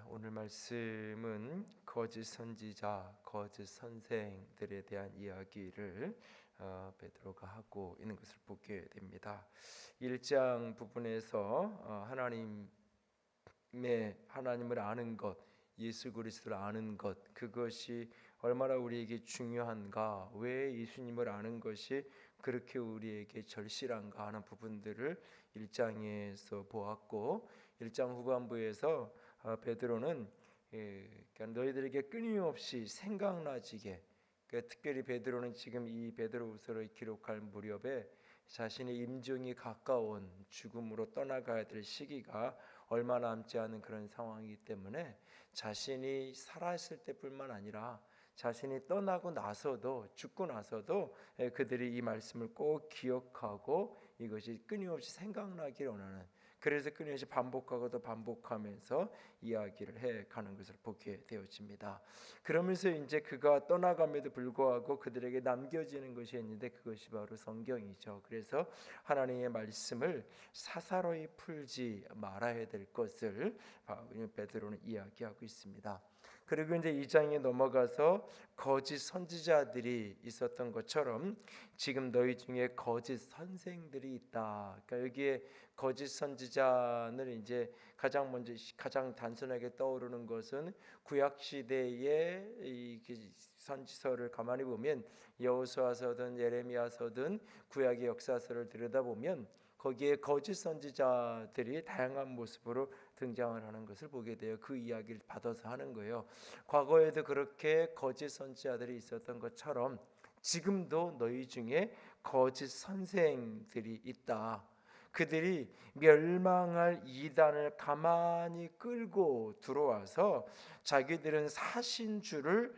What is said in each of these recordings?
오늘 말씀은 거짓 선지자, 거짓 선생들에 대한 이야기를 베드로가 하고 있는 것을 보게 됩니다. 1장 부분에서 하나님을 아는 것, 예수 그리스도를 아는 것, 그것이 얼마나 우리에게 중요한가, 왜 예수님을 아는 것이 그렇게 우리에게 절실한가 하는 부분들을 1장에서 보았고, 1장 후반부에서 베드로는 그러니까 너희들에게 끊임없이 생각나지게, 그러니까 특별히 베드로는 지금 이 베드로후서를 기록할 무렵에 자신의 임종이 가까운 죽음으로 떠나가야 될 시기가 얼마 남지 않은 그런 상황이기 때문에 자신이 살아있을 때뿐만 아니라 자신이 떠나고 나서도, 죽고 나서도 그들이 이 말씀을 꼭 기억하고 이것이 끊임없이 생각나기를 원하는, 그래서 끊임없이 반복하고 또 반복하면서 이야기를 해가는 것을 보게 되어집니다. 그러면서 이제 그가 떠나감에도 불구하고 그들에게 남겨지는 것이 있는데 그것이 바로 성경이죠. 그래서 하나님의 말씀을 사사로이 풀지 말아야 될 것을 베드로는 이야기하고 있습니다. 그리고 이제 2장에 넘어가서 거짓 선지자들이 있었던 것처럼 지금 너희 중에 거짓 선생들이 있다. 그러니까 여기에 거짓 선지자는 이제 가장 단순하게 떠오르는 것은 구약 시대의 이 선지서를 가만히 보면 여호수아서든 예레미야서든 구약의 역사서를 들여다보면 거기에 거짓 선지자들이 다양한 모습으로 등장을 하는 것을 보게 돼요. 그 이야기를 받아서 하는 거예요. 과거에도 그렇게 거짓 선지자들이 있었던 것처럼 지금도 너희 중에 거짓 선생들이 있다. 그들이 멸망할 이단을 가만히 끌고 들어와서 자기들을 사신 주를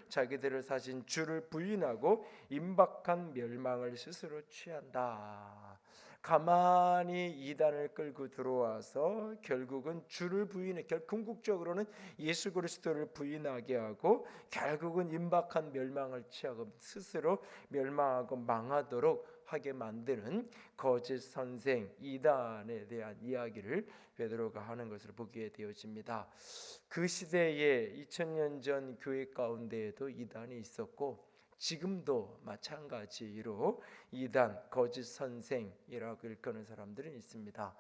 부인하고 임박한 멸망을 스스로 취한다. 가만히 이단을 끌고 들어와서 결국은 주를 부인해, 궁극적으로는 예수 그리스도를 부인하게 하고 결국은 임박한 멸망을 취하고 스스로 멸망하고 망하도록 하게 만드는 거짓 선생 이단에 대한 이야기를 베드로가 하는 것을 보게 되어집니다. 그 시대에 2000년 전 교회 가운데에도 이단이 있었고 지금도 마찬가지로 이단, 거짓 선생이라고 일컫는 사람들은 있습니다.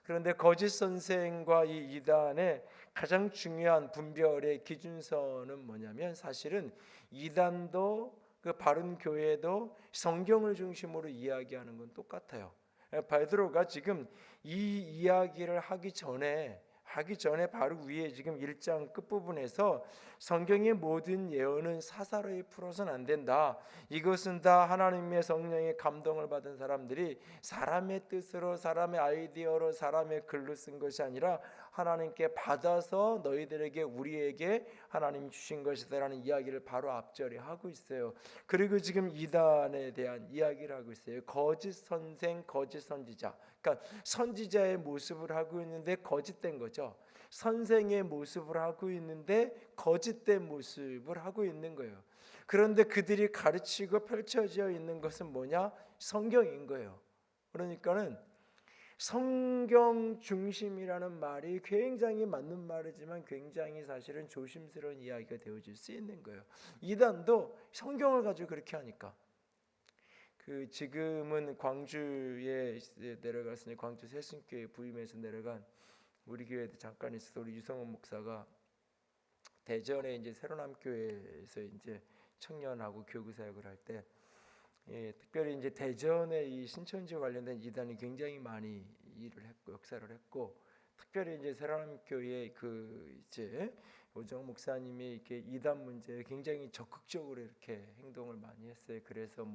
그런데 거짓 선생과 이 이단의 가장 중요한 분별의 기준선은 뭐냐면 사실은 이단도 그 바른 교회도 성경을 중심으로 이야기하는 건 똑같아요. 베드로가 지금 이 이야기를 하기 전에 바로 위에 지금 1장 끝부분에서 성경의 모든 예언은 사사로이 풀어서는 안 된다. 이것은 다 하나님의 성령의 감동을 받은 사람들이 사람의 뜻으로, 사람의 아이디어로, 사람의 글로 쓴 것이 아니라 하나님께 받아서 너희들에게, 우리에게 하나님 주신 것이다라는 이야기를 바로 앞절에 하고 있어요. 그리고 지금 이단에 대한 이야기를 하고 있어요. 거짓 선생, 거짓 선지자. 그러니까 선지자의 모습을 하고 있는데 거짓된 거죠. 선생의 모습을 하고 있는데 거짓된 모습을 하고 있는 거예요. 그런데 그들이 가르치고 펼쳐져 있는 것은 뭐냐? 성경인 거예요. 그러니까는 성경 중심이라는 말이 굉장히 맞는 말이지만 굉장히 사실은 조심스러운 이야기가 되어질 수 있는 거예요. 이단도 성경을 가지고 그렇게 하니까. 지금은 광주에 내려갔으니 광주 새순교회 부임해서 내려간 우리 교회에 잠깐 있어서 우리 유성원 목사가 대전에 이제 새로남 교회에서 이제 청년하고 교구 사역을 할 때 특별히 이제 대전에 이 신천지 관련된 이단이 굉장히 많이 일을 했고 역사를 했고, 특별히 이제 새로남 교회 이제 오정 목사님이 이렇게 이단 문제에 굉장히 적극적으로 이렇게 행동을 많이 했어요. 그래서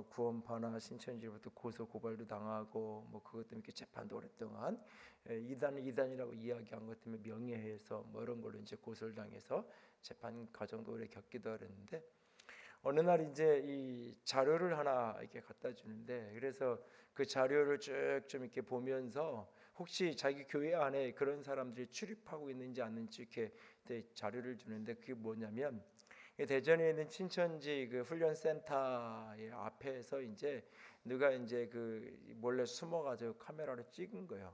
구원파나 신천지로부터 고소 고발도 당하고 그것 때문에 이렇게 재판도 오랫동안 이단은 이단이라고 이야기한 것 때문에 명예훼손 이런 걸로 이제 고소를 당해서 재판 과정도 오래 겪기도 하는데, 어느 날 이제 이 자료를 하나 이렇게 갖다 주는데, 그래서 그 자료를 쭉 좀 이렇게 보면서 혹시 자기 교회 안에 그런 사람들이 출입하고 있는지 않는지 이렇게 자료를 주는데, 그게 뭐냐면 대전에 있는 신천지 그 훈련센터의 앞에서 이제 누가 이제 몰래 숨어가지고 카메라로 찍은 거예요.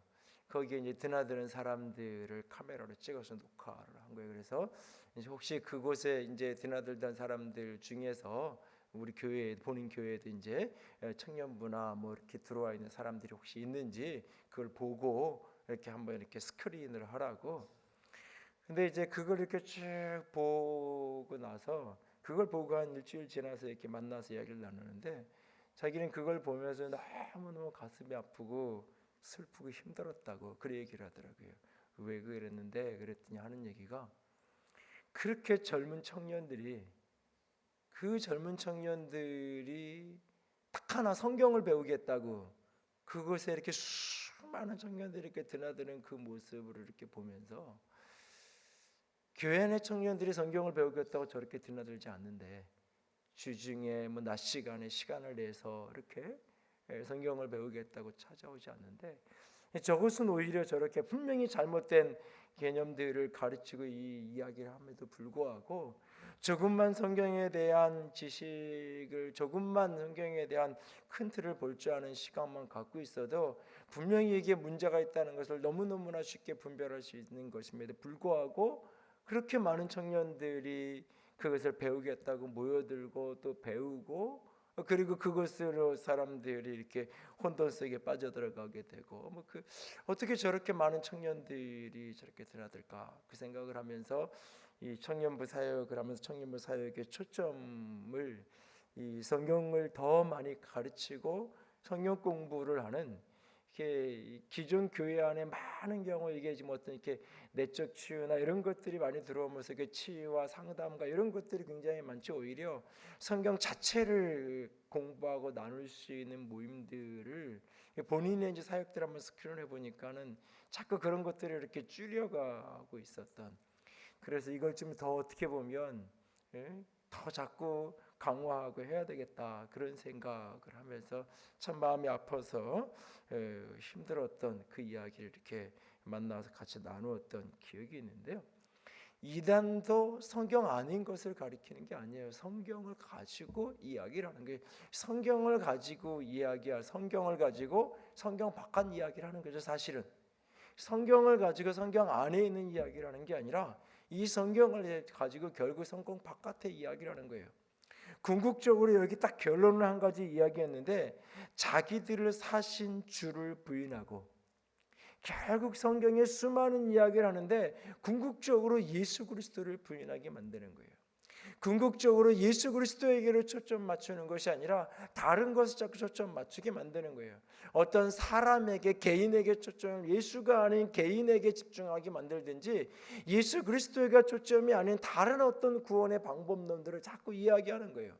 거기에 이제 드나드는 사람들을 카메라로 찍어서 녹화를 한 거예요. 그래서 이제 혹시 그곳에 이제 드나들던 사람들 중에서 우리 교회 본인 교회에도 이제 청년부나 뭐 이렇게 들어와 있는 사람들이 혹시 있는지 그걸 보고 이렇게 한번 이렇게 스크린을 하라고. 근데 이제 그걸 이렇게 쭉 보고 나서 그걸 보고 한 일주일 지나서 이렇게 만나서 이야기를 나누는데 자기는 그걸 보면서 너무너무 가슴이 아프고 슬프고 힘들었다고 그런 얘기를 하더라고요. 왜 그랬는데 그랬더니 하는 얘기가 그렇게 젊은 청년들이 딱 하나 성경을 배우겠다고 그곳에 이렇게 수많은 청년들이 이렇게 드나드는 그 모습을 이렇게 보면서 교회 내 청년들이 성경을 배우겠다고 저렇게 드나들지 않는데 주중에 뭐 낮 시간에 시간을 내서 이렇게 성경을 배우겠다고 찾아오지 않는데 저것은 오히려 저렇게 분명히 잘못된 개념들을 가르치고 이 이야기를 함에도 불구하고 조금만 성경에 대한 지식을 조금만 성경에 대한 큰 틀을 볼 줄 아는 시각만 갖고 있어도 분명히 이게 문제가 있다는 것을 너무너무나 쉽게 분별할 수 있는 것임에도 불구하고 그렇게 많은 청년들이 그것을 배우겠다고 모여들고 또 배우고 그리고 그것으로 사람들이 이렇게 혼돈 속에 빠져들어가게 되고 뭐 그 어떻게 저렇게 많은 청년들이 저렇게 드나들까 그 생각을 하면서 이 청년부 사역을 하면서 청년부 사역의 초점을 이 성경을 더 많이 가르치고 성경 공부를 하는 이게 기존 교회 안에 많은 경우 이게 지금 어떤 이렇게 내적 치유나 이런 것들이 많이 들어오면서 이게 치유와 상담과 이런 것들이 굉장히 많죠. 오히려 성경 자체를 공부하고 나눌 수 있는 모임들을 본인의 이제 사역들 한번 스크린해 보니까는 자꾸 그런 것들을 이렇게 줄여가고 있었던. 그래서 이걸 좀 더 어떻게 보면 더 자꾸 강화하고 해야 되겠다 그런 생각을 하면서 참 마음이 아파서 힘들었던 그 이야기를 이렇게 만나서 같이 나누었던 기억이 있는데요. 이단도 성경 아닌 것을 가리키는 게 아니에요. 성경을 가지고 이야기를 하는 게 성경을 가지고 이야기할 성경을 가지고 성경 바깥 이야기를 하는 거죠. 사실은 성경을 가지고 성경 안에 있는 이야기를 하는 게 아니라 이 성경을 가지고 결국 성경 바깥의 이야기를 하는 거예요. 궁극적으로 여기 딱 결론을 한 가지 이야기했는데 자기들을 사신 주를 부인하고 결국 성경에 수많은 이야기를 하는데 궁극적으로 예수 그리스도를 부인하게 만드는 거예요. 궁극적으로 예수 그리스도에게로 초점 맞추는 것이 아니라 다른 것을 자꾸 초점 맞추게 만드는 거예요. 어떤 사람에게 개인에게 초점을 예수가 아닌 개인에게 집중하게 만들든지 예수 그리스도가 초점이 아닌 다른 어떤 구원의 방법론들을 자꾸 이야기하는 거예요.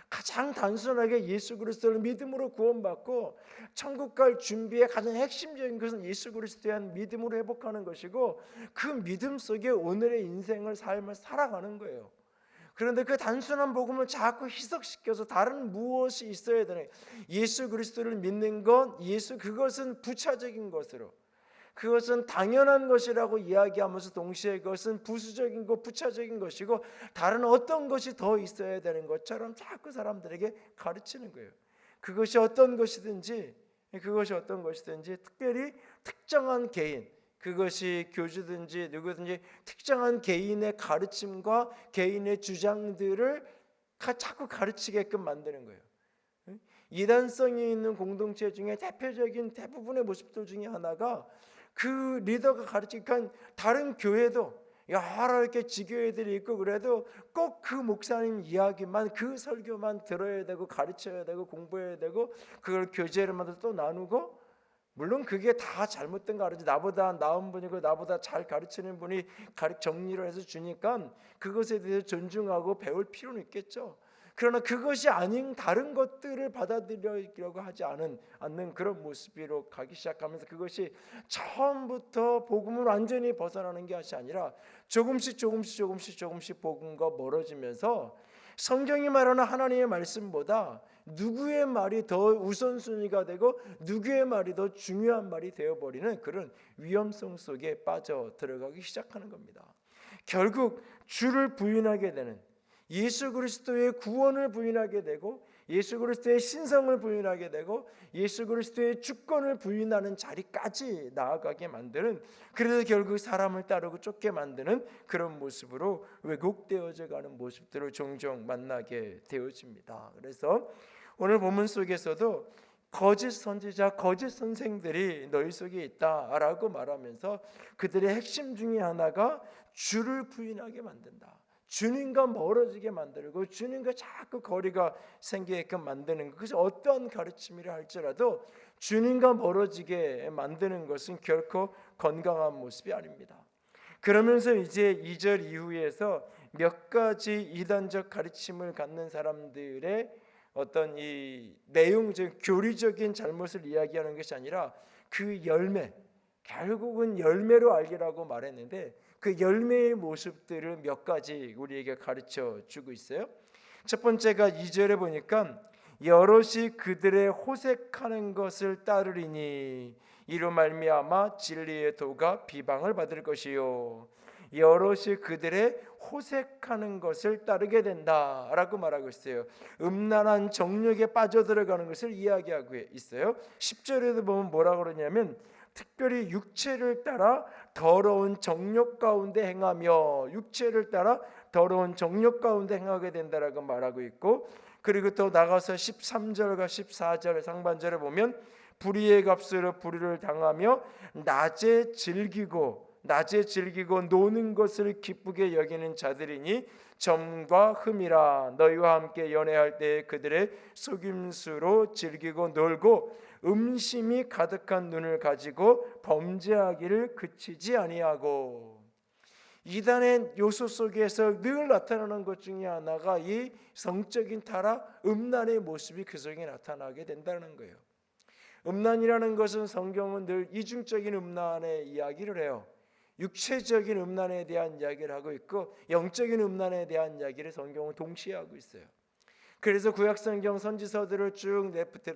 가장 단순하게 예수 그리스도를 믿음으로 구원받고 천국 갈 준비의 가장 핵심적인 것은 예수 그리스도에 대한 믿음으로 회복하는 것이고 그 믿음 속에 오늘의 인생을 삶을 살아가는 거예요. 그런데 그 단순한 복음을 자꾸 희석시켜서 다른 무엇이 있어야 되는 예수 그리스도를 믿는 것 그것은 부차적인 것으로 그것은 당연한 것이라고 이야기하면서 동시에 그것은 부수적인 것 부차적인 것이고 다른 어떤 것이 더 있어야 되는 것처럼 자꾸 사람들에게 가르치는 거예요. 그것이 어떤 것이든지 특별히 특정한 개인 그것이 교주든지 누구든지 특정한 개인의 가르침과 개인의 주장들을 자꾸 가르치게끔 만드는 거예요. 이단성이 있는 공동체 중에 대부분의 모습들 중에 하나가 그 리더가 가르치니까 다른 교회도 여러 이렇게 지교회들이 있고 그래도 꼭 그 목사님 이야기만 그 설교만 들어야 되고 가르쳐야 되고 공부해야 되고 그걸 교제를마다 또 나누고 물론 그게 다 잘못된 거 알지. 나보다 나은 분이고 나보다 잘 가르치는 분이 정리를 해서 주니까 그것에 대해서 존중하고 배울 필요는 있겠죠. 그러나 그것이 아닌 다른 것들을 받아들이려고 하지 않는 그런 모습으로 가기 시작하면서 그것이 처음부터 복음을 완전히 벗어나는 것이 아니라 조금씩 복음과 멀어지면서 성경이 말하는 하나님의 말씀보다 누구의 말이 더 우선순위가 되고 누구의 말이 더 중요한 말이 되어버리는 그런 위험성 속에 빠져 들어가기 시작하는 겁니다. 결국 주를 부인하게 되는 예수 그리스도의 구원을 부인하게 되고 예수 그리스도의 신성을 부인하게 되고 예수 그리스도의 주권을 부인하는 자리까지 나아가게 만드는, 그래서 결국 사람을 따르고 쫓게 만드는 그런 모습으로 왜곡되어져 가는 모습들을 종종 만나게 되어집니다. 그래서 오늘 본문 속에서도 거짓 선지자, 거짓 선생들이 너희 속에 있다라고 말하면서 그들의 핵심 중에 하나가 주를 부인하게 만든다. 주님과 멀어지게 만들고 주님과 자꾸 거리가 생기게끔 만드는 것. 그래서 어떠한 가르침이라 할지라도 주님과 멀어지게 만드는 것은 결코 건강한 모습이 아닙니다. 그러면서 이제 2절 이후에서 몇 가지 이단적 가르침을 갖는 사람들의 어떤 이 내용적 교리적인 잘못을 이야기하는 것이 아니라 그 열매, 결국은 열매로 알기라고 말했는데 그 열매의 모습들을 몇 가지 우리에게 가르쳐 주고 있어요. 첫 번째가 2절에 보니까 여럿이 그들의 호색하는 것을 따르리니 이로 말미암아 진리의 도가 비방을 받을 것이요, 여럿이 그들의 호색하는 것을 따르게 된다라고 말하고 있어요. 음란한 정욕에 빠져들어가는 것을 이야기하고 있어요. 10절에도 보면 뭐라고 그러냐면 특별히 육체를 따라 더러운 정욕 가운데 행하며, 육체를 따라 더러운 정욕 가운데 행하게 된다라고 말하고 있고, 그리고 또 나가서 13절과 14절 상반절에 보면 불의의 값으로 불의를 당하며 낮에 즐기고 노는 것을 기쁘게 여기는 자들이니 점과 흠이라. 너희와 함께 연애할 때 그들의 속임수로 즐기고 놀고 음심이 가득한 눈을 가지고 범죄하기를 그치지 아니하고. 이단의 요소 속에서 늘 나타나는 것 중에 하나가 이 성적인 타락, 음란의 모습이 그 속에 나타나게 된다는 거예요. 음란이라는 것은 성경은 늘 이중적인 음란의 이야기를 해요. 육체적인 음란에 대한 이야기를 하고 있고 영적인 음란에 대한 이야기를 성경은 동시에 하고 있어요. 그래서 구약성경 선지서들을 쭉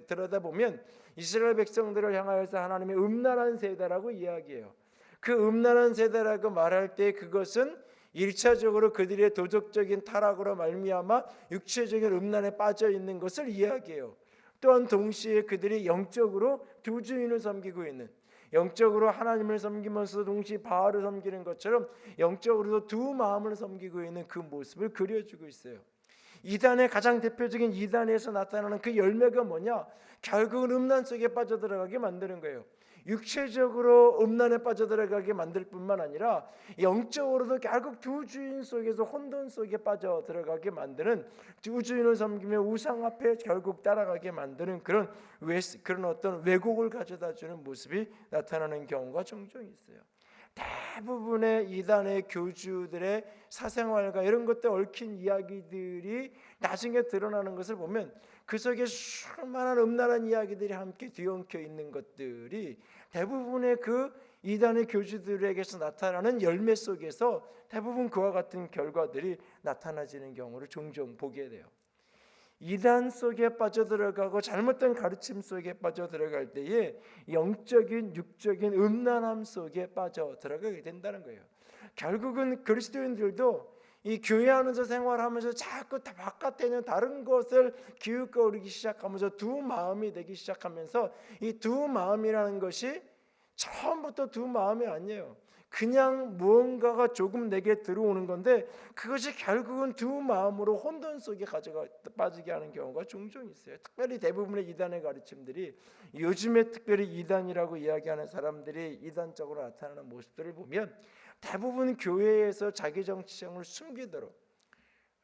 들여다보면 이스라엘 백성들을 향하여서 하나님의 음란한 세대라고 이야기해요. 그 음란한 세대라고 말할 때 그것은 1차적으로 그들의 도덕적인 타락으로 말미암아 육체적인 음란에 빠져 있는 것을 이야기해요. 또한 동시에 그들이 영적으로 두 주인을 섬기고 있는, 영적으로 하나님을 섬기면서 동시에 바알을 섬기는 것처럼 영적으로도 두 마음을 섬기고 있는 그 모습을 그려주고 있어요. 이단의 가장 대표적인 이단에서 나타나는 그 열매가 뭐냐? 결국은 음란 속에 빠져들어가게 만드는 거예요. 육체적으로 음란에 빠져들어가게 만들 뿐만 아니라 영적으로도 결국 두 주인 속에서 혼돈 속에 빠져들어가게 만드는, 두 주인을 섬기며 우상 앞에 결국 따라가게 만드는 그런 어떤 왜곡을 가져다주는 모습이 나타나는 경우가 종종 있어요. 대부분의 이단의 교주들의 사생활과 이런 것들 얽힌 이야기들이 나중에 드러나는 것을 보면 그 속에 수많은 음란한 이야기들이 함께 뒤엉켜 있는 것들이 대부분의 그 이단의 교주들에게서 나타나는 열매 속에서 대부분 그와 같은 결과들이 나타나지는 경우를 종종 보게 돼요. 이단 속에 빠져들어가고 잘못된 가르침 속에 빠져들어갈 때에 영적인 육적인 음란함 속에 빠져들어가게 된다는 거예요. 결국은 그리스도인들도 이 교회 안에서 생활하면서 자꾸 바깥에 있는 다른 것을 기웃거리기 시작하면서 두 마음이 되기 시작하면서 이 두 마음이라는 것이 처음부터 두 마음이 아니에요. 그냥 무언가가 조금 내게 들어오는 건데 그것이 결국은 두 마음으로 혼돈 속에 빠지게 하는 경우가 종종 있어요. 특별히 대부분의 이단의 가르침들이, 요즘에 특별히 이단이라고 이야기하는 사람들이 이단적으로 나타나는 모습들을 보면 대부분 교회에서 자기 정체성을 숨기도록,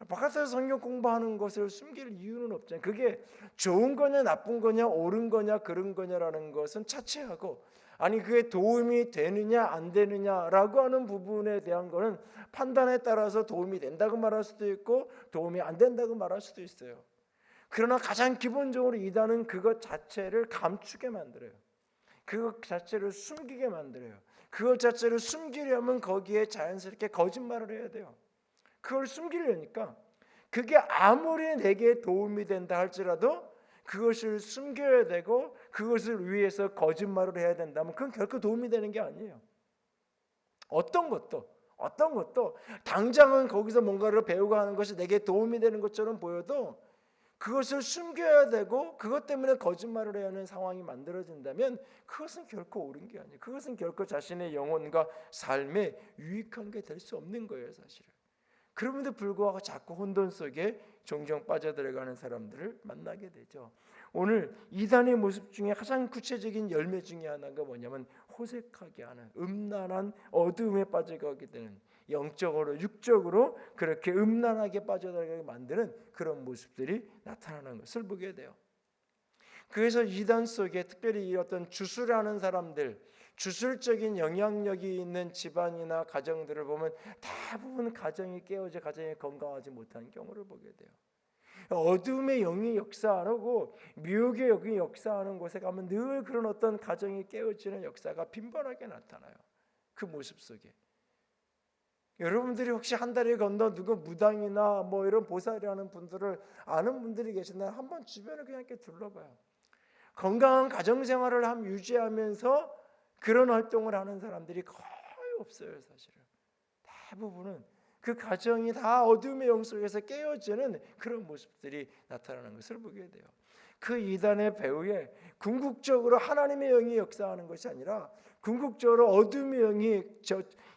바깥에서 성경 공부하는 것을 숨길 이유는 없잖아요. 그게 좋은 거냐 나쁜 거냐 옳은 거냐 그른 거냐라는 것은 차치하고, 아니 그게 도움이 되느냐 안 되느냐라고 하는 부분에 대한 거는 판단에 따라서 도움이 된다고 말할 수도 있고 도움이 안 된다고 말할 수도 있어요. 그러나 가장 기본적으로 이단은 그것 자체를 감추게 만들어요. 그것 자체를 숨기게 만들어요. 그것 자체를 숨기려면 거기에 자연스럽게 거짓말을 해야 돼요. 그걸 숨기려니까 그게 아무리 내게 도움이 된다 할지라도 그것을 숨겨야 되고 그것을 위해서 거짓말을 해야 된다면 그건 결코 도움이 되는 게 아니에요. 어떤 것도 당장은 거기서 뭔가를 배우고 하는 것이 내게 도움이 되는 것처럼 보여도 그것을 숨겨야 되고 그것 때문에 거짓말을 해야 하는 상황이 만들어진다면 그것은 결코 옳은 게 아니에요. 그것은 결코 자신의 영혼과 삶에 유익한 게 될 수 없는 거예요, 사실은. 그럼에도 불구하고 자꾸 혼돈 속에 종종 빠져들어가는 사람들을 만나게 되죠. 오늘 이단의 모습 중에 가장 구체적인 열매 중에 하나가 뭐냐면 호색하게 하는, 음란한 어두움에 빠져가게 되는, 영적으로 육적으로 그렇게 음란하게 빠져들어가게 만드는 그런 모습들이 나타나는 것을 보게 돼요. 그래서 이단 속에 특별히 어떤 주술하는 사람들, 주술적인 영향력이 있는 집안이나 가정들을 보면 대부분 가정이 깨어져 가정이 건강하지 못한 경우를 보게 돼요. 어둠의 영이 역사하고 미혹의 영이 역사하는 곳에 가면 늘 그런 어떤 가정이 깨어지는 역사가 빈번하게 나타나요. 그 모습 속에. 여러분들이 혹시 한 달에 건너 누구 무당이나 뭐 이런 보살이라는 분들을 아는 분들이 계신다면 한번 주변을 그냥 이렇게 둘러봐요. 건강한 가정생활을 유지하면서 그런 활동을 하는 사람들이 거의 없어요, 사실은. 대부분은 그 가정이 다 어둠의 영 속에서 깨어지는 그런 모습들이 나타나는 것을 보게 돼요. 그 이단의 배후에 궁극적으로 하나님의 영이 역사하는 것이 아니라 궁극적으로 어둠의 영이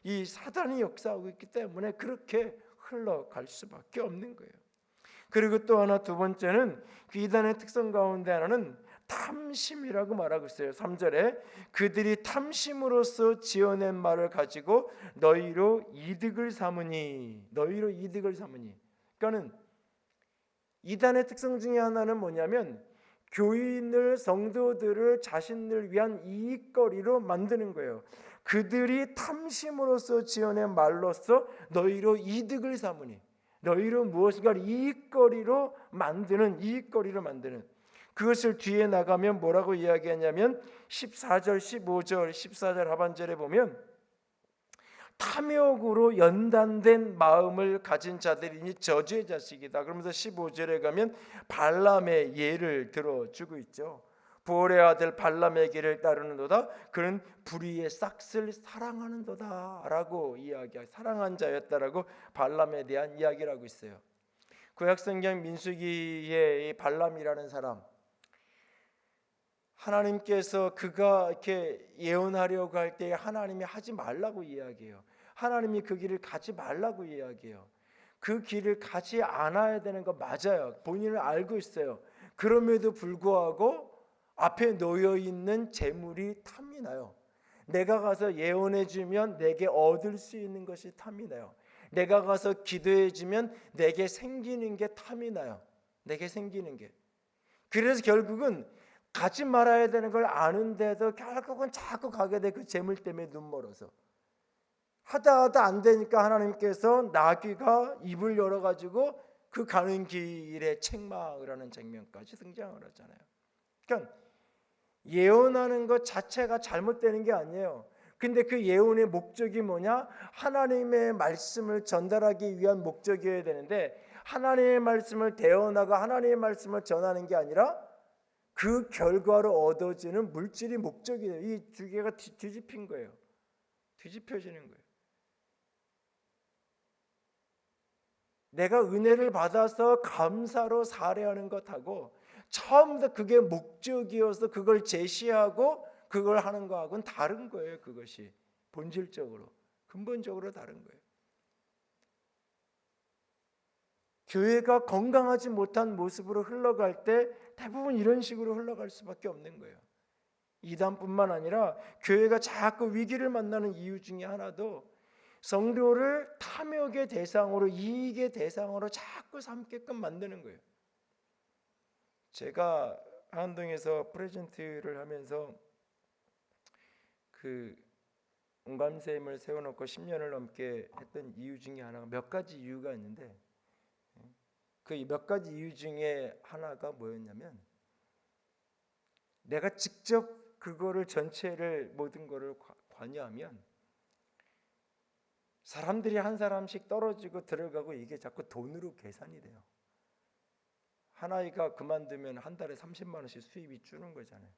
이 사단이 역사하고 있기 때문에 그렇게 흘러갈 수밖에 없는 거예요. 그리고 또 하나, 두 번째는 그 이단의 특성 가운데 하나는 탐심이라고 말하고 있어요. 3절에 그들이 탐심으로써 지어낸 말을 가지고 너희로 이득을 삼으니, 너희로 이득을 삼으니. 그러니까는 이단의 특성 중에 하나는 뭐냐면 교인을, 성도들을 자신을 위한 이익거리로 만드는 거예요. 그들이 탐심으로써 지어낸 말로써 너희로 이득을 삼으니, 너희로 무엇인가 이익거리로 만드는, 이익거리로 만드는. 그것을 뒤에 나가면 뭐라고 이야기하냐면 14절, 15절, 14절 하반절에 보면 탐욕으로 연단된 마음을 가진 자들이니 저주의 자식이다. 그러면서 15절에 가면 발람의 예를 들어주고 있죠. 부올의 아들 발람의 길을 따르는도다. 그는 불의의 싹을 사랑하는도다 라고 이야기하고, 사랑한 자였다라고 발람에 대한 이야기를 하고 있어요. 구약성경 민수기의 이 발람이라는 사람, 하나님께서 그가 이렇게 예언하려고 할 때 하나님이 하지 말라고 이야기해요. 하나님이 그 길을 가지 말라고 이야기해요. 그 길을 가지 않아야 되는 거 맞아요. 본인은 알고 있어요. 그럼에도 불구하고 앞에 놓여 있는 재물이 탐이 나요. 내가 가서 예언해 주면 내게 얻을 수 있는 것이 탐이 나요. 내가 가서 기도해 주면 내게 생기는 게 탐이 나요. 내게 생기는 게. 그래서 결국은 가지 말아야 되는 걸 아는데도 결국은 자꾸 가게 돼. 그 재물 때문에 눈멀어서 하다 안 되니까 하나님께서 나귀가 입을 열어가지고 그 가는 길에 책망을 하는 장면까지 등장을 하잖아요. 그러니까 예언하는 것 자체가 잘못되는 게 아니에요. 근데 그 예언의 목적이 뭐냐? 하나님의 말씀을 전달하기 위한 목적이어야 되는데 하나님의 말씀을 대언하고 하나님의 말씀을 전하는 게 아니라 그 결과로 얻어지는 물질이 목적이에요. 이 두 개가 뒤집힌 거예요. 뒤집혀지는 거예요. 내가 은혜를 받아서 감사로 살해하는 것하고 처음부터 그게 목적이어서 그걸 제시하고 그걸 하는 거하고는 다른 거예요. 그것이 본질적으로, 근본적으로 다른 거예요. 교회가 건강하지 못한 모습으로 흘러갈 때 대부분 이런 식으로 흘러갈 수밖에 없는 거예요. 이단뿐만 아니라 교회가 자꾸 위기를 만나는 이유 중에 하나도 성도를 탐욕의 대상으로, 이익의 대상으로 자꾸 삼게끔 만드는 거예요. 제가 한동에서 프레젠트를 하면서 그 온감샘을 세워놓고 10년을 넘게 했던 이유 중에 하나가 몇 가지 이유가 있는데 그 몇 가지 이유 중에 하나가 뭐였냐면 내가 직접 그거를 전체를 모든 거를 관여하면 사람들이 한 사람씩 떨어지고 들어가고 이게 자꾸 돈으로 계산이 돼요. 한 아이가 그만두면 한 달에 30만 원씩 수입이 주는 거잖아요.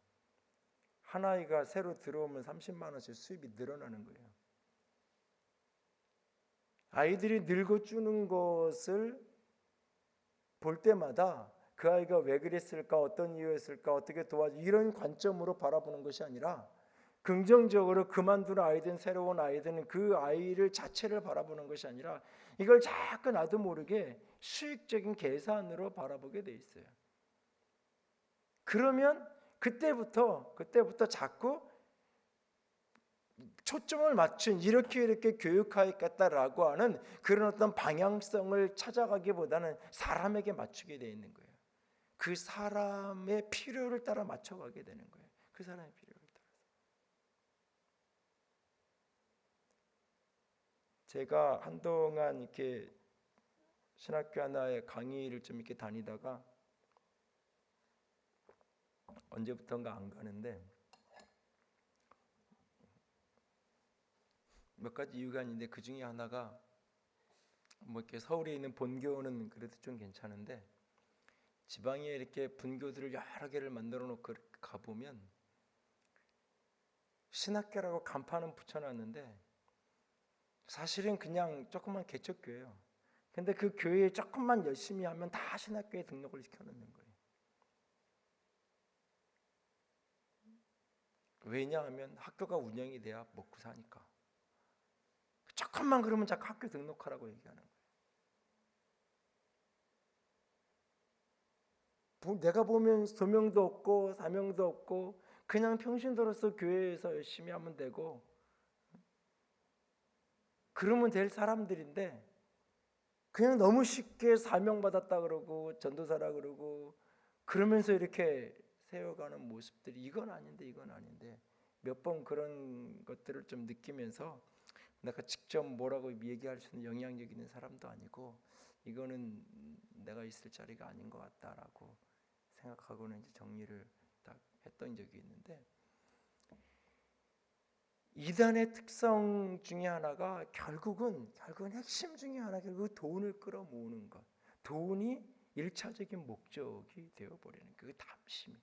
한 아이가 새로 들어오면 30만 원씩 수입이 늘어나는 거예요. 아이들이 늙어 주는 것을 볼 때마다 그 아이가 왜 그랬을까, 어떤 이유였을까, 어떻게 도와줘, 이런 관점으로 바라보는 것이 아니라 긍정적으로 그만둔 아이든 새로운 아이든 그 아이를 자체를 바라보는 것이 아니라 이걸 자꾸 나도 모르게 수익적인 계산으로 바라보게 돼 있어요. 그러면 그때부터 자꾸 초점을 맞춘 이렇게 교육하겠다라고 하는 그런 어떤 방향성을 찾아가기보다는 사람에게 맞추게 돼 있는 거예요. 그 사람의 필요를 따라 맞춰가게 되는 거예요. 그 사람의 필요를 따라서. 제가 한동안 이렇게 신학교 하나의 강의를 좀 이렇게 다니다가 언제부턴가 안 가는데 몇 가지 이유가 있는데 그 중에 하나가 뭐 이렇게 서울에 있는 본교는 그래도 좀 괜찮은데 지방에 이렇게 분교들을 여러 개를 만들어 놓고 가보면 신학교라고 간판은 붙여놨는데 사실은 그냥 조그만 개척교회예요. 근데 그 교회에 조금만 열심히 하면 다 신학교에 등록을 시켜놓는 거예요. 왜냐하면 학교가 운영이 돼야 먹고 사니까. 조금만 그러면 자꾸 학교 등록하라고 얘기하는 거예요. 내가 보면 소명도 없고 사명도 없고 그냥 평신도로서 교회에서 열심히 하면 되고 그러면 될 사람들인데 그냥 너무 쉽게 사명받았다 그러고 전도사라 그러고 그러면서 이렇게 세워가는 모습들이 이건 아닌데 몇 번 그런 것들을 좀 느끼면서 내가 직접 뭐라고 얘기할 수 있는 영향력 있는 사람도 아니고 이거는 내가 있을 자리가 아닌 것 같다라고 생각하고는 이제 정리를 딱 했던 적이 있는데 이단의 특성 중에 하나가 결국은 핵심 중에 하나 결국 돈을 끌어모으는 것. 돈이 일차적인 목적이 되어버리는 그 탐심.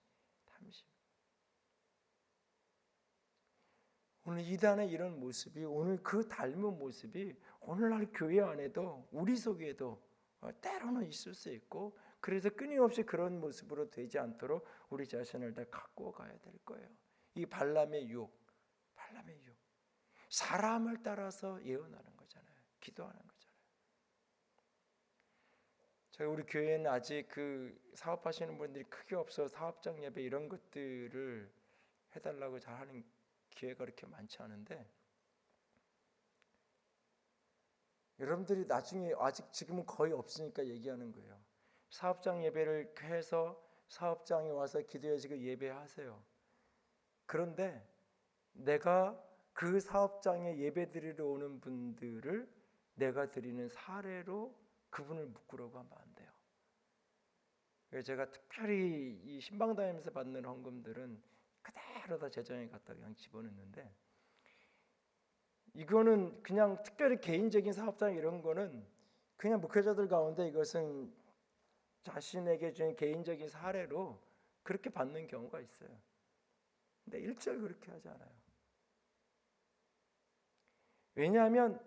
오늘 이단의 이런 모습이 오늘 그 닮은 모습이 오늘날 교회 안에도 우리 속에도 때로는 있을 수 있고 그래서 끊임없이 그런 모습으로 되지 않도록 우리 자신을 다 갖고 가야 될 거예요. 이 발람의 유혹. 사람을 따라서 예언하는 거잖아요. 기도하는 거잖아요. 제가 우리 교회는 아직 그 사업하시는 분들이 크게 없어서 사업장 예배 이런 것들을 해달라고 잘하는 기회가 그렇게 많지 않은데 여러분들이 나중에 아직 지금은 거의 없으니까 얘기하는 거예요. 사업장 예배를 해서 사업장에 와서 기도해 지금 예배하세요. 그런데 내가 그 사업장에 예배드리러 오는 분들을 내가 드리는 사례로 그분을 묶으려고 하면 안 돼요. 그래서 제가 특별히 이 신방 다니면서 받는 헌금들은 그대로 다 재정에 갖다 그냥 집어넣는데 이거는 그냥 특별히 개인적인 사업장 이런 거는 그냥 목회자들 가운데 이것은 자신에게 준 개인적인 사례로 그렇게 받는 경우가 있어요. 근데 일절 그렇게 하지 않아요. 왜냐하면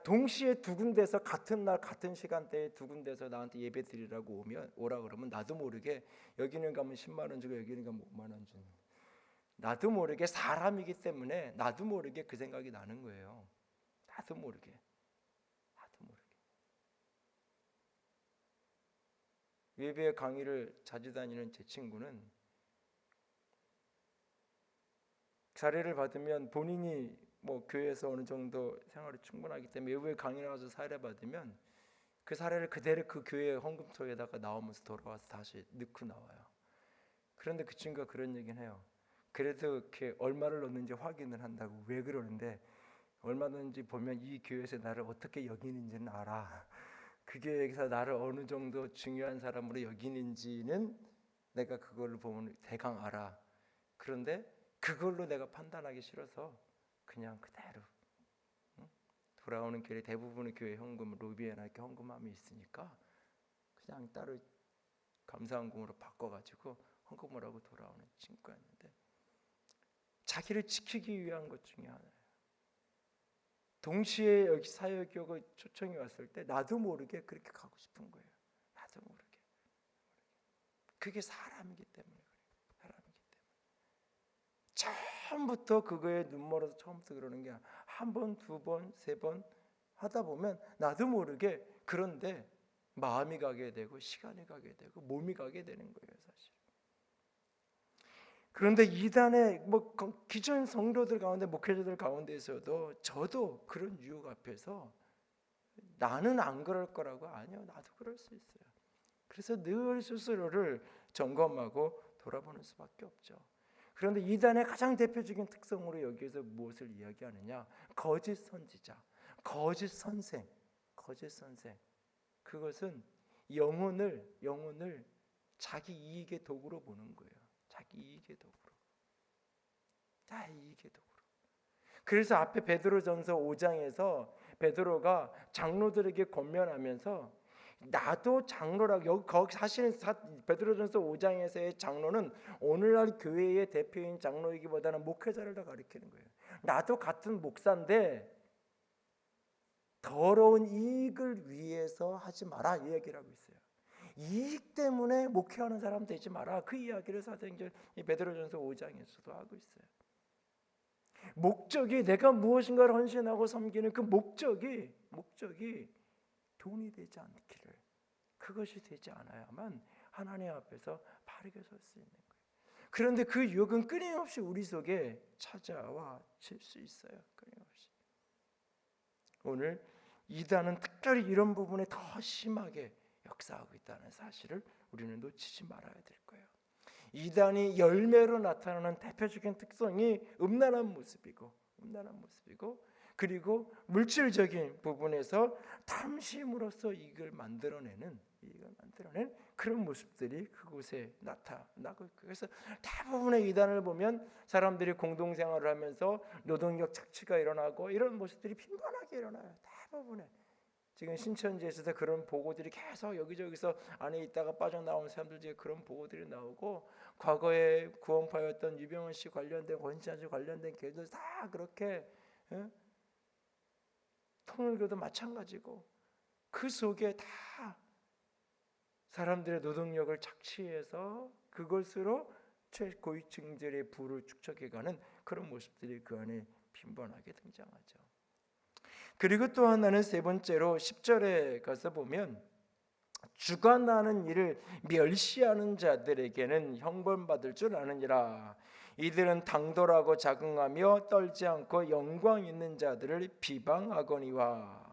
동시에 두 군데서 같은 날 같은 시간대에 두 군데서 나한테 예배 드리라고 오라 그러면 나도 모르게 여기는 가면 10만 원 주고 여기는 가면 5만 원 주는 나도 모르게 사람이기 때문에 나도 모르게 그 생각이 나는 거예요. 나도 모르게 예배 강의를 자주 다니는 제 친구는 사례를 받으면 본인이 뭐 교회에서 어느 정도 생활이 충분하기 때문에 외부에 강의 나와서 사례 받으면 그 사례를 그대로 그 교회 헌금통에다가 나오면서 돌아와서 다시 넣고 나와요. 그런데 그 친구가 그런 얘기는 해요. 그래도 이렇게 얼마를 넣는지 확인을 한다고. 왜 그러는데 얼마 넣는지 보면 이 교회에서 나를 어떻게 여기는지는 알아. 그 교회에서 나를 어느 정도 중요한 사람으로 여기는지는 내가 그걸로 보면 대강 알아. 그런데 그걸로 내가 판단하기 싫어서 그냥 그대로 돌아오는 길에 대부분의 교회 헌금 로비에나 이렇게 헌금함이 있으니까 그냥 따로 감사헌금으로 바꿔가지고 헌금을 하고 돌아오는 친구였는데 자기를 지키기 위한 것 중에 하나예요. 동시에 여기 사역교가 초청이 왔을 때 나도 모르게 그렇게 가고 싶은 거예요. 나도 모르게. 그게 사람이기 때문에 그래요. 사람이기 때문에. 처음부터 그거에 눈멀어서 처음부터 그러는 게 한 번, 두 번, 세 번 하다 보면 나도 모르게 그런데 마음이 가게 되고 시간이 가게 되고 몸이 가게 되는 거예요, 사실. 그런데 이단의 기존 성도들 가운데 목회자들 가운데에서도 저도 그런 유혹 앞에서 나는 안 그럴 거라고 아니요, 나도 그럴 수 있어요. 그래서 늘 스스로를 점검하고 돌아보는 수밖에 없죠. 그런데 이단의 가장 대표적인 특성으로 여기에서 무엇을 이야기하느냐? 거짓 선지자, 거짓 선생, 거짓 선생. 그것은 영혼을 자기 이익의 도구로 보는 거예요. 자기 이익의 도구로. 자, 이익의 도구로. 그래서 앞에 베드로전서 5장에서 베드로가 장로들에게 권면하면서 나도 장로라고, 거기 사실은 베드로전서 5장에서의 장로는 오늘날 교회의 대표인 장로이기보다는 목회자를 더 가리키는 거예요. 나도 같은 목사인데 더러운 이익을 위해서 하지 마라, 이 얘기를 하고 있어요. 이익 때문에 목회하는 사람 되지 마라, 그 이야기를 사도행전 베드로전서 5장에서도 하고 있어요. 목적이 내가 무엇인가를 헌신하고 섬기는 그 목적이 돈이 되지 않기를, 그것이 되지 않아야만 하나님 앞에서 바르게 설 수 있는 거예요. 그런데 그 유혹은 끊임없이 우리 속에 찾아와 칠 수 있어요. 끊임없이. 오늘 이단은 특별히 이런 부분에 더 심하게 역사하고 있다는 사실을 우리는 놓치지 말아야 될 거예요. 이단이 열매로 나타나는 대표적인 특성이 음란한 모습이고 그리고 물질적인 부분에서 탐심으로써 이걸 만들어내는 그런 모습들이 그곳에 나타나고, 그래서 대부분의 이단을 보면 사람들이 공동생활을 하면서 노동력 착취가 일어나고 이런 모습들이 빈번하게 일어나요. 대부분의 지금 신천지에서 그런 보고들이 계속 여기저기서 안에 있다가 빠져나온 사람들 중에 그런 보고들이 나오고, 과거에 구원파였던 유병헌 씨 관련된 권신아주 관련된 교회들 다 그렇게 통일교도 마찬가지고, 그 속에 다 사람들의 노동력을 착취해서 그것으로 최고위층들의 부를 축적해가는 그런 모습들이 그 안에 빈번하게 등장하죠. 그리고 또 하나는 세 번째로 10절에 가서 보면 주관하는 일을 멸시하는 자들에게는 형벌받을 줄 아느니라. 이들은 당돌하고 자긍하며 떨지 않고 영광 있는 자들을 비방하거니와.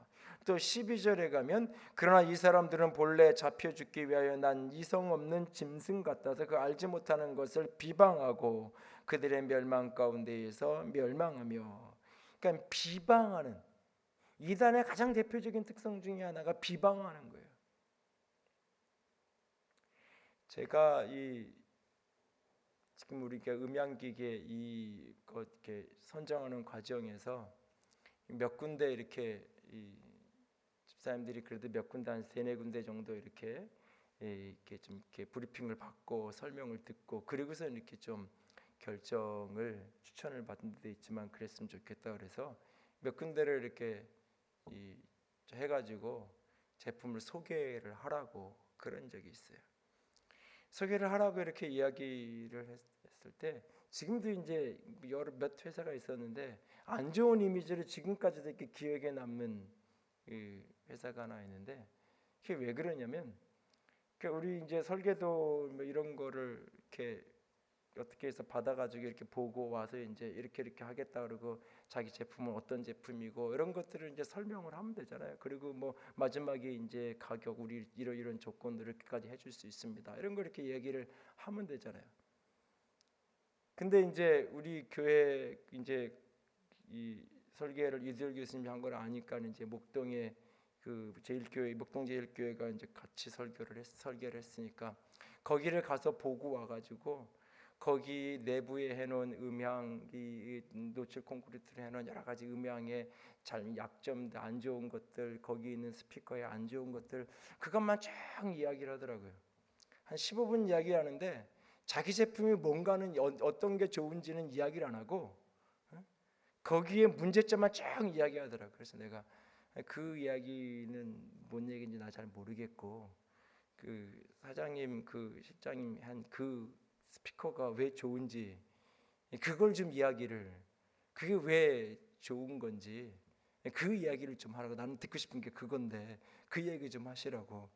또 12절에 가면 그러나 이 사람들은 본래 잡혀 죽기 위하여 난 이성 없는 짐승 같아서 그 알지 못하는 것을 비방하고 그들의 멸망 가운데에서 멸망하며. 그러니까 비방하는, 이단의 가장 대표적인 특성 중에 하나가 비방하는 거예요. 제가 지금 우리가 음향기계 이렇게 선정하는 과정에서 몇 군데 이렇게 집사님들이 그래도 몇 군데 한 3-4군데 정도 이렇게 좀 이렇게 브리핑을 받고 설명을 듣고 그리고서 이렇게 좀 결정을 추천을 받은 데 있지만 그랬으면 좋겠다 그래서 몇 군데를 이렇게 해가지고 제품을 소개를 하라고 그런 적이 있어요. 소개를 하라고 이렇게 이야기를 했을 때 지금도 이제 몇 회사가 있었는데 안 좋은 이미지를 지금까지도 이렇게 기억에 남는 회사가 하나 있는데, 그게 왜 그러냐면 우리 이제 설계도 뭐 이런 거를 이렇게 어떻게 해서 받아가지고 이렇게 보고 와서 이제 이렇게 하겠다 그러고 자기 제품은 어떤 제품이고 이런 것들을 이제 설명을 하면 되잖아요. 그리고 뭐 마지막에 이제 가격 우리 이런 조건들을 이렇게까지 해줄 수 있습니다. 이런 걸 이렇게 얘기를 하면 되잖아요. 근데 이제 우리 교회 이제 이 설계를 이들 교수님이 한 걸 아니까 이제 목동에 그 제일교회 목동 제일교회가 이제 같이 설계를 했으니까 거기를 가서 보고 와가지고. 거기 내부에 해놓은 음향, 이 노출 콘크리트로 해놓은 여러 가지 음향의 약점들, 안 좋은 것들, 거기 있는 스피커의 안 좋은 것들, 그것만 쭉 이야기를 하더라고요. 한 15분 이야기하는데 자기 제품이 뭔가는 어떤 게 좋은지는 이야기를 안 하고 거기에 문제점만 쭉 이야기하더라고요. 그래서 내가 그 이야기는 뭔 얘기인지 나 잘 모르겠고 그 사장님, 그 실장님 한 그 스피커가 왜 좋은지 그걸 좀 이야기를, 그게 왜 좋은 건지 그 이야기를 좀 하라고. 나는 듣고 싶은 게 그건데 그 얘기 좀 하시라고.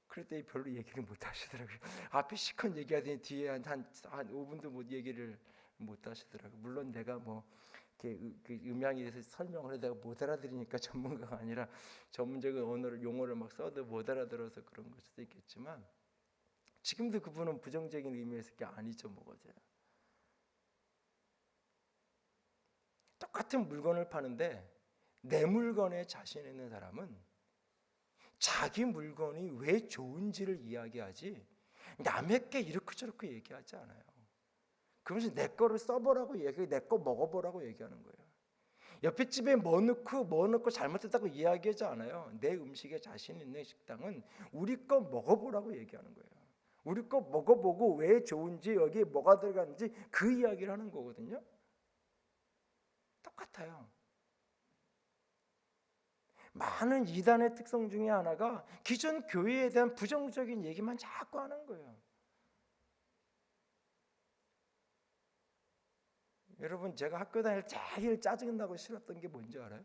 그랬더니 별로 얘기를 못 하시더라고요. 앞에 시컷 얘기하더니 뒤에 한 5분도 못 얘기를 못 하시더라고요. 물론 내가 뭐 이렇게 그 음향에 대해서 설명을 해 내가 못 알아들으니까 전문가가 아니라 전문적인 언어를 용어를 막 써도 못 알아들어서 그런 걸 수도 있겠지만, 지금도 그분은 부정적인 의미에서 그게 아니죠, 뭐가죠. 똑같은 물건을 파는데 내 물건에 자신 있는 사람은 자기 물건이 왜 좋은지를 이야기하지 남의 게 이렇게 저렇게 얘기하지 않아요. 그러면서 내 거를 써보라고 얘기해, 내 거 먹어보라고 얘기하는 거예요. 옆에 집에 뭐 넣고 잘못했다고 이야기하지 않아요. 내 음식에 자신 있는 식당은 우리 거 먹어보라고 얘기하는 거예요. 우리 거 먹어보고 왜 좋은지, 여기에 뭐가 들어가는지 그 이야기를 하는 거거든요. 똑같아요. 많은 이단의 특성 중에 하나가 기존 교회에 대한 부정적인 얘기만 자꾸 하는 거예요. 여러분, 제가 학교 다닐 때 제일 짜증나고 싫었던 게 뭔지 알아요?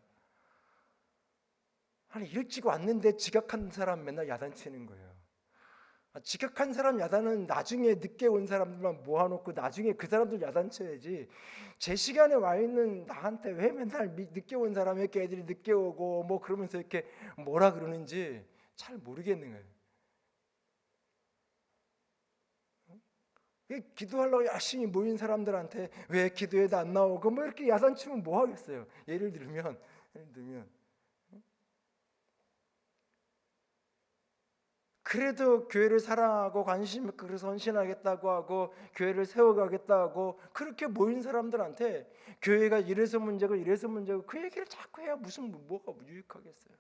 아니, 일찍 왔는데 지각한 사람 맨날 야단치는 거예요. 지각한 사람 야단은 나중에 늦게 온 사람들만 모아놓고 나중에 그 사람들 야단쳐야지, 제 시간에 와 있는 나한테 왜 맨날 늦게 온 사람, 이렇게 애들이 늦게 오고 뭐 그러면서 이렇게 뭐라 그러는지 잘 모르겠는 거예요. 기도하려고 열심히 모인 사람들한테 왜 기도에도 안 나오고 뭐 이렇게 야단치면 뭐 하겠어요. 예를 들면 그래도 교회를 사랑하고 관심 있고 헌신하겠다고 하고 교회를 세워가겠다고 그렇게 모인 사람들한테 교회가 이래서 문제고 이래서 문제고 그 얘기를 자꾸 해야 무슨 뭐가 유익하겠어요.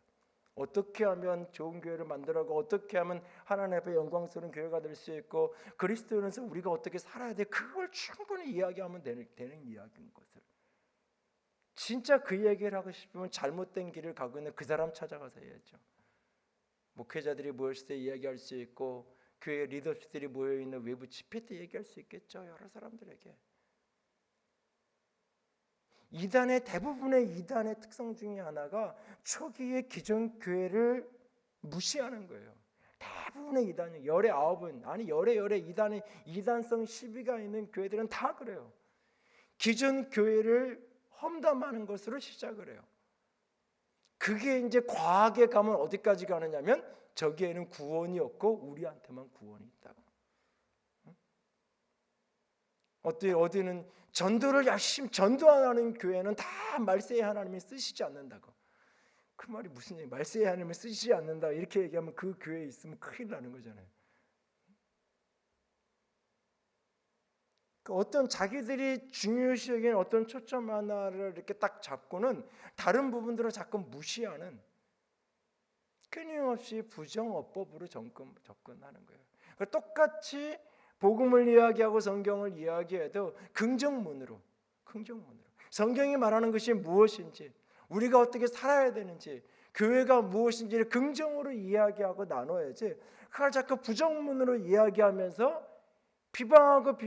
어떻게 하면 좋은 교회를 만들어가고 어떻게 하면 하나님 앞에 영광스러운 교회가 될 수 있고 그리스도인으로서 우리가 어떻게 살아야 돼, 그걸 충분히 이야기하면 되는 이야기인 것을. 진짜 그 얘기를 하고 싶으면 잘못된 길을 가고 있는 그 사람 찾아가서 해야죠. 목회자들이 모였을 때 이야기할 수 있고 교회 리더십들이 모여있는 외부 집회 때 얘기할 수 있겠죠. 여러 사람들에게. 이단의 대부분의 이단의 특성 중에 하나가 초기의 기존 교회를 무시하는 거예요. 대부분의 이단이 열의 9은 아니 열의 이단의 이단성 시비가 있는 교회들은 다 그래요. 기존 교회를 험담하는 것으로 시작을 해요. 그게 이제 과하게 가면 어디까지 가느냐면 저기에는 구원이 없고 우리한테만 구원이 있다고. 어디는 전도를 열심히 전도 안 하는 교회는 다 말세의 하나님이 쓰시지 않는다고. 그 말이 무슨 얘기? 말세의 하나님을 쓰시지 않는다 이렇게 얘기하면 그 교회에 있으면 큰일 나는 거잖아요. 어떤 자기들이 중요시 여기는 어떤 초점 하나를 이렇게 딱 잡고는 다른 부분들을 자꾸 무시하는, 끊임없이 부정어법으로 접근하는 거예요. 그러니까 똑같이 복음을 이야기하고 성경을 이야기해도 긍정문으로 성경이 말하는 것이 무엇인지, 우리가 어떻게 살아야 되는지, 교회가 무엇인지를 긍정으로 이야기하고 나눠야지, 그걸 자꾸 부정문으로 이야기하면서 비방하고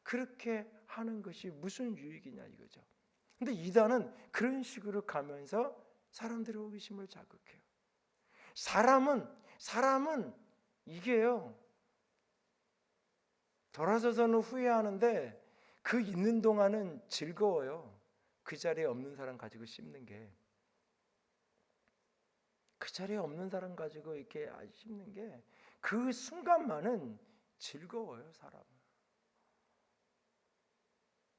그렇게 하는 것이 무슨 유익이냐 이거죠. 근데 이단은 그런 식으로 가면서 사람들의 호기심을 자극해요. 사람은 이게요, 돌아서서는 후회하는데 그 있는 동안은 즐거워요. 그 자리에 없는 사람 가지고 씹는 게, 그 자리에 없는 사람 가지고 이렇게 씹는 게 그 순간만은 즐거워요, 사람은.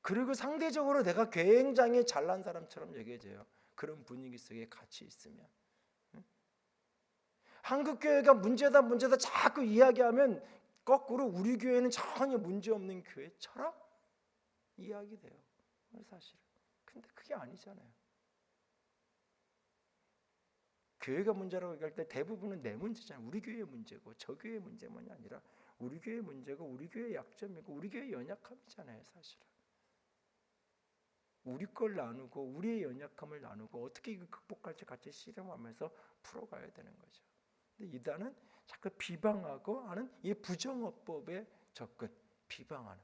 그리고 상대적으로 내가 굉장히 잘난 사람처럼 여겨져요. 그런 분위기 속에 같이 있으면. 한국 교회가 문제다 자꾸 이야기하면 거꾸로 우리 교회는 전혀 문제 없는 교회처럼 이야기돼요, 사실은. 근데 그게 아니잖아요. 교회가 문제라고 얘기할 때 대부분은 내 문제잖아요. 우리 교회의 문제고 저 교회의 문제만이 아니라 우리 교회의 문제고 우리 교회의 약점이고 우리 교회의 연약함이잖아요, 사실은. 우리 걸 나누고 우리의 연약함을 나누고 어떻게 이거 극복할지 같이 씨름하면서 풀어가야 되는 거죠. 근데 이단은 자꾸 비방하고 하는 이 부정어법에 접근, 비방하는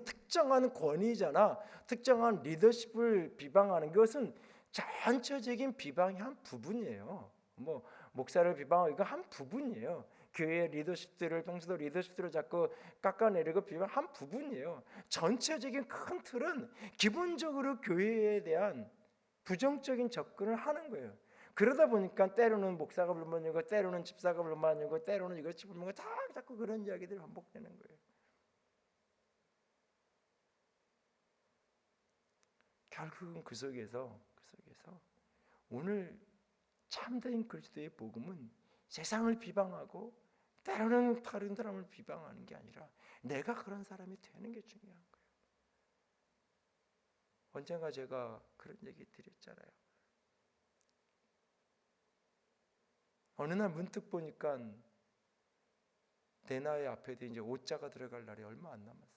특정한 권위잖아. 특정한 리더십을 비방하는 것은 전체적인 비방의 한 부분이에요. 뭐 목사를 비방하고 이거 한 부분이에요. 교회 리더십들을 평소도 리더십들을 자꾸 깎아내리고 비방 한 부분이에요. 전체적인 큰 틀은 기본적으로 교회에 대한 부정적인 접근을 하는 거예요. 그러다 보니까 때로는 목사가 불만이고 때로는 집사가 불만이고 때로는 이것이 불만이고 자꾸 그런 이야기들이 반복되는 거예요. 결국은 그 속에서 오늘 참된 그리스도의 복음은 세상을 비방하고 때로는 다른 사람을 비방하는 게 아니라 내가 그런 사람이 되는 게 중요한 거예요. 언젠가 제가 그런 얘기 드렸잖아요. 어느 날 문득 보니까 내 나이 앞에도 이제 5자가 들어갈 날이 얼마 안 남았어요.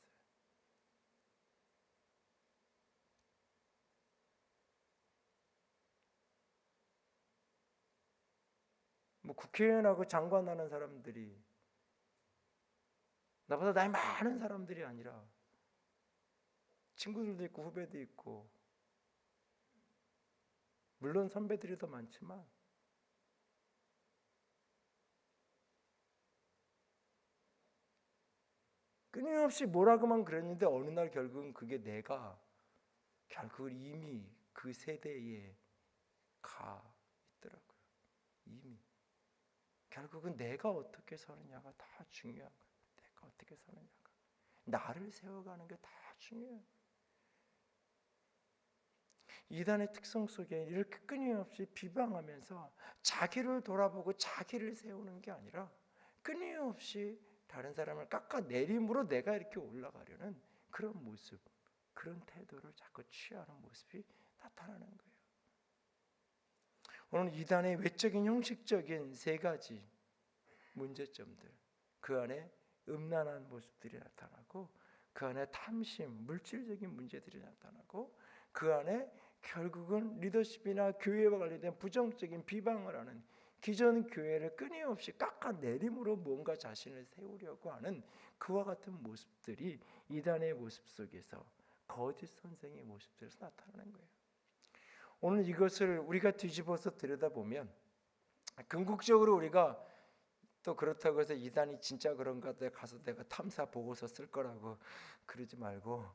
뭐 국회의원하고 장관하는 사람들이 나보다 나이 많은 사람들이 아니라 친구들도 있고 후배도 있고 물론 선배들이 더 많지만 끊임없이 뭐라고만 그랬는데 어느 날 결국은 그게 내가 결국은 이미 그 세대에 가 있더라고요. 이미 결국은 내가 어떻게 사느냐가 다 중요한 거예요. 내가 어떻게 사느냐가 나를 세워가는 게 다 중요해요. 이단의 특성 속에 이렇게 끊임없이 비방하면서 자기를 돌아보고 자기를 세우는 게 아니라 끊임없이 다른 사람을 깎아내림으로 내가 이렇게 올라가려는 그런 모습, 그런 태도를 자꾸 취하는 모습이 나타나는 거예요. 오늘 이단의 외적인 형식적인 세 가지 문제점들, 그 안에 음란한 모습들이 나타나고 그 안에 탐심, 물질적인 문제들이 나타나고 그 안에 결국은 리더십이나 교회와 관련된 부정적인 비방을 하는 기존 교회를 끊임없이 깎아내림으로 뭔가 자신을 세우려고 하는 그와 같은 모습들이 이단의 모습 속에서 거짓 선생의 모습들에서 나타나는 거예요. 오늘 이것을 우리가 뒤집어서 들여다보면 궁극적으로 우리가 또 그렇다고 해서 이단이 진짜 그런가 가서 내가 탐사 보고서 쓸 거라고 그러지 말고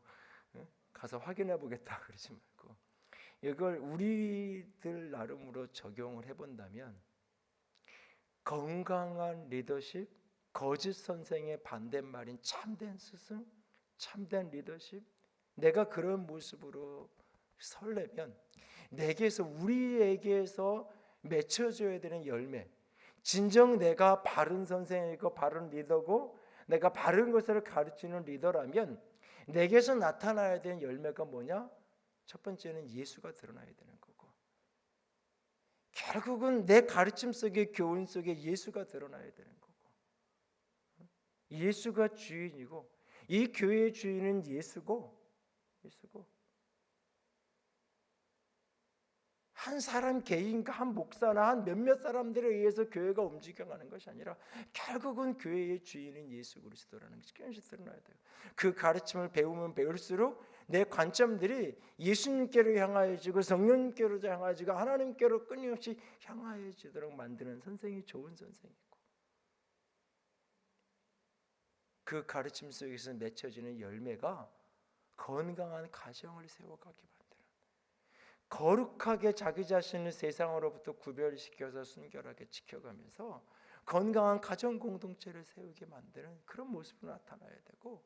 가서 확인해 보겠다 그러지 말고 이걸 우리들 나름으로 적용을 해본다면 건강한 리더십, 거짓 선생의 반대말인 참된 스승, 참된 리더십, 내가 그런 모습으로 설레면 내게서 우리에게서 맺혀져야 되는 열매, 진정 내가 바른 선생이고 바른 리더고 내가 바른 것을 가르치는 리더라면 내게서 나타나야 되는 열매가 뭐냐? 첫 번째는 예수가 드러나야 되는 거고 결국은 내 가르침 속에 교훈 속에 예수가 드러나야 되는 거고 예수가 주인이고 이 교회의 주인은 예수고 한 사람 개인과 한 목사나 한 몇몇 사람들에 의해서 교회가 움직여가는 것이 아니라 결국은 교회의 주인은 예수 그리스도라는 것이 깨끗이 드러나야 돼요. 그 가르침을 배우면 배울수록 내 관점들이 예수님께로 향하여지고 성령님께로 향하여지고 하나님께로 끊임없이 향하여지도록 만드는 선생이 좋은 선생이고 그 가르침 속에서 맺혀지는 열매가 건강한 가정을 세워가기 바랍니다. 거룩하게 자기 자신을 세상으로부터 구별시켜서 순결하게 지켜가면서 건강한 가정 공동체를 세우게 만드는 그런 모습으로 나타나야 되고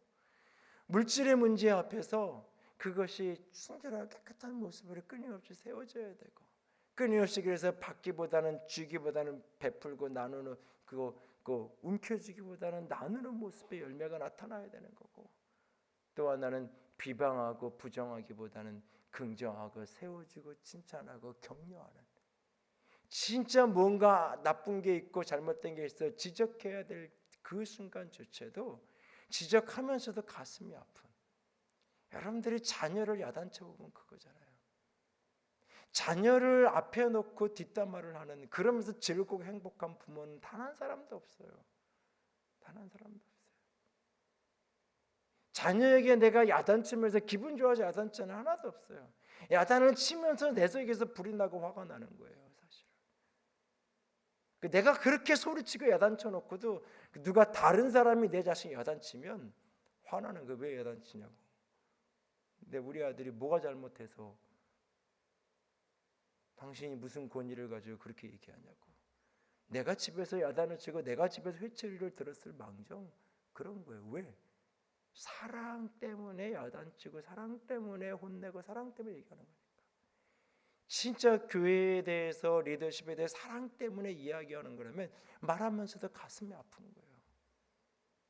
물질의 문제 앞에서 그것이 순결하고 깨끗한 모습으로 끊임없이 세워져야 되고 끊임없이 그래서 받기보다는 주기보다는 베풀고 나누는 그 움켜쥐기보다는 나누는 모습의 열매가 나타나야 되는 거고 또 하나는 비방하고 부정하기보다는 긍정하고 세워주고 칭찬하고 격려하는 진짜 뭔가 나쁜 게 있고 잘못된 게 있어 지적해야 될 그 순간조차도 지적하면서도 가슴이 아픈 여러분들이 자녀를 야단쳐 보면 그거잖아요. 자녀를 앞에 놓고 뒷담화를 하는, 그러면서 즐겁고 행복한 부모는 단 한 사람도 없어요. 단 한 사람도 없어요. 자녀에게 내가 야단치면서 기분 좋아서 야단치는 하나도 없어요. 야단을 치면서 내 속에서 불이 나고 화가 나는 거예요, 사실. 내가 그렇게 소리치고 야단쳐 놓고도 누가 다른 사람이 내 자식 야단치면 화나는 거예요. 왜 야단치냐고. 근데 우리 아들이 뭐가 잘못해서 당신이 무슨 권위를 가지고 그렇게 얘기하냐고. 내가 집에서 야단을 치고 내가 집에서 회초리를 들었을 망정, 그런 거예요. 왜? 사랑 때문에 야단치고 사랑 때문에 혼내고 사랑 때문에 얘기하는 거니까. 진짜 교회에 대해서, 리더십에 대해 사랑 때문에 이야기하는 거라면 말하면서도 가슴이 아픈 거예요.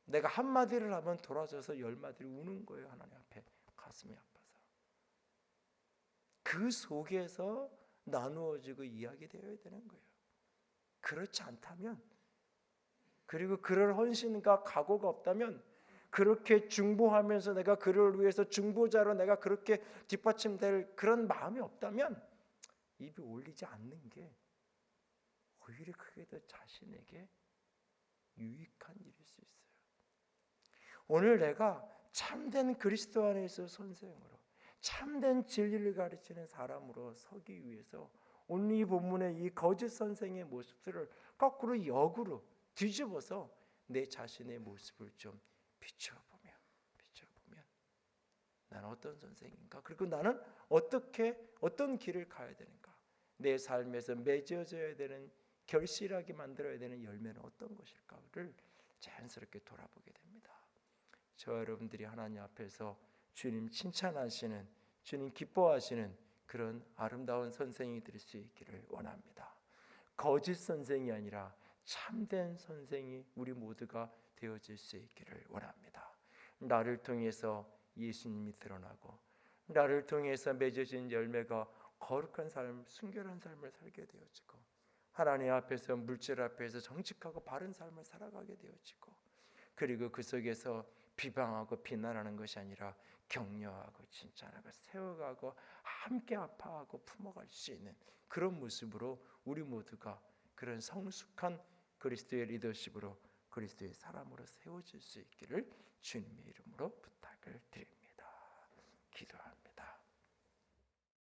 내가 한마디를 하면 돌아져서 열마디를 우는 거예요. 하나님 앞에 가슴이 아파서. 그 속에서 나누어지고 이야기되어야 되는 거예요. 그렇지 않다면, 그리고 그럴 헌신과 각오가 없다면, 그렇게 중보하면서 내가 그를 위해서 중보자로 내가 그렇게 뒷받침될 그런 마음이 없다면 입이 올리지 않는 게 오히려 그게 더 자신에게 유익한 일일 수 있어요. 오늘 내가 참된 그리스도 안에서 선생으로, 참된 진리를 가르치는 사람으로 서기 위해서 오늘 이 본문의 이 거짓 선생의 모습들을 거꾸로 역으로 뒤집어서 내 자신의 모습을 좀 비춰보면 나는 어떤 선생인가? 그리고 나는 어떤 길을 가야 되는가? 내 삶에서 맺어져야 되는, 결실하게 만들어야 되는 열매는 어떤 것일까를 자연스럽게 돌아보게 됩니다. 저와 여러분들이 하나님 앞에서 주님 칭찬하시는, 주님 기뻐하시는 그런 아름다운 선생이 될 수 있기를 원합니다. 거짓 선생이 아니라 참된 선생이 우리 모두가 되어질 수 있기를 원합니다. 나를 통해서 예수님이 드러나고, 나를 통해서 맺어진 열매가 거룩한 삶, 순결한 삶을 살게 되어지고, 하나님 앞에서, 물질 앞에서 정직하고 바른 삶을 살아가게 되어지고, 그리고 그 속에서 비방하고 비난하는 것이 아니라 격려하고 칭찬하고 세워가고 함께 아파하고 품어갈 수 있는 그런 모습으로 우리 모두가 그런 성숙한 그리스도의 리더십으로, 그리스도의 사람으로 세워질 수 있기를 주님의 이름으로 부탁을 드립니다. 기도합니다.